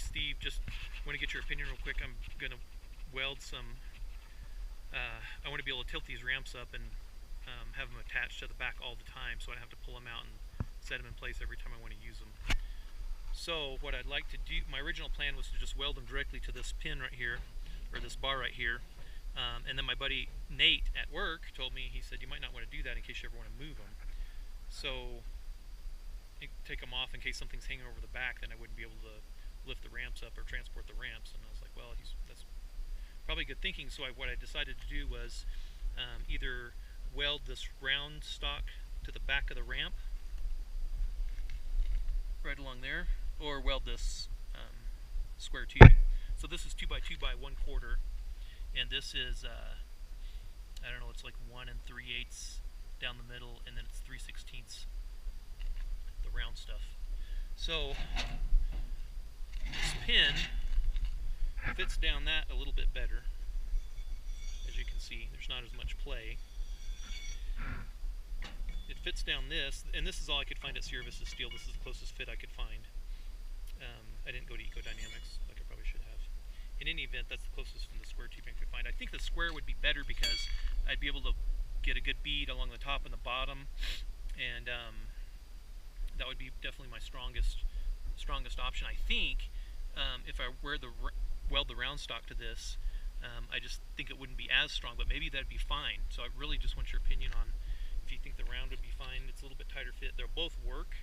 Steve, just want to get your opinion real quick. I'm going to weld some, I want to be able to tilt these ramps up and have them attached to the back all the time so I don't have to pull them out and set them in place every time I want to use them. So what I'd like to do, my original plan was to just weld them directly to this pin right here, or this bar right here. And then my buddy Nate at work told me, he said, you might not want to do that in case you ever want to move them. So take them off in case something's hanging over the back, then I wouldn't be able to lift the ramps up or transport the ramps. And I was like, well, that's probably good thinking. So what I decided to do was either weld this round stock to the back of the ramp right along there, or weld this square tubing. So this is 2x2 by 1/4, and this is I don't know, it's like 1 3/8 down the middle, and then it's 3/16 the round stuff. So this pin fits down that a little bit better. As you can see, there's not as much play. It fits down this, and this is all I could find at Sierra Vista Steel. This is the closest fit I could find. I didn't go to Ecodynamics like I probably should have. In any event, that's the closest from the square tubing I could find. I think the square would be better because I'd be able to get a good bead along the top and the bottom, and that would be definitely my strongest option. I think if I weld the round stock to this, I just think it wouldn't be as strong, but maybe that'd be fine. So I really just want your opinion on if you think the round would be fine. It's a little bit tighter fit. They'll both work.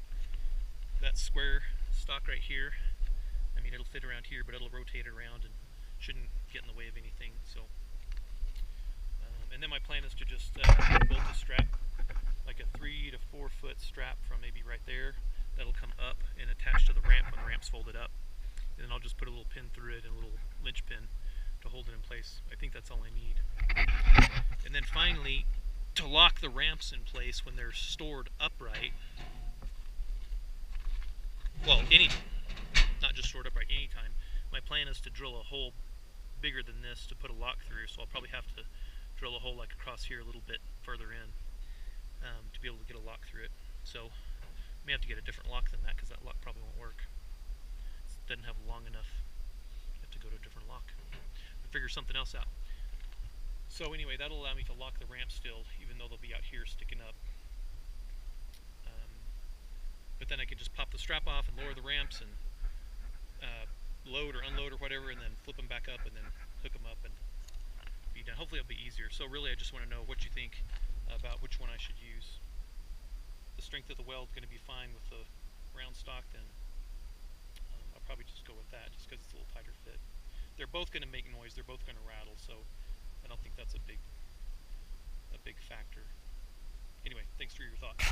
That square stock right here, I mean, it'll fit around here, but it'll rotate around and shouldn't get in the way of anything. So, and then my plan is to just bolt a strap, like a 3 to 4 foot strap from maybe right there. That'll come up and attach to the ramp when the ramp's folded up. And then I'll just put a little pin through it and a little linch pin to hold it in place. I think that's all I need. And then finally, to lock the ramps in place when they're stored upright, well, not just stored upright, anytime, my plan is to drill a hole bigger than this to put a lock through, so I'll probably have to drill a hole like across here a little bit further in to be able to get a lock through it. So I may have to get a different lock than that because that lock probably won't work. It doesn't have long enough. You have to go to a different lock. I'll figure something else out. So anyway, that'll allow me to lock the ramp still, even though they'll be out here sticking up. But then I can just pop the strap off and lower the ramps and load or unload or whatever, and then flip them back up and then hook them up and be done. Hopefully it'll be easier. So really I just want to know what you think about which one I should use. The strength of the weld is going to be fine with the round stock, then I'll probably just go with that just because it's a little tighter fit. They're both going to make noise, they're both going to rattle, so I don't think that's a big factor. Anyway, thanks for your thoughts.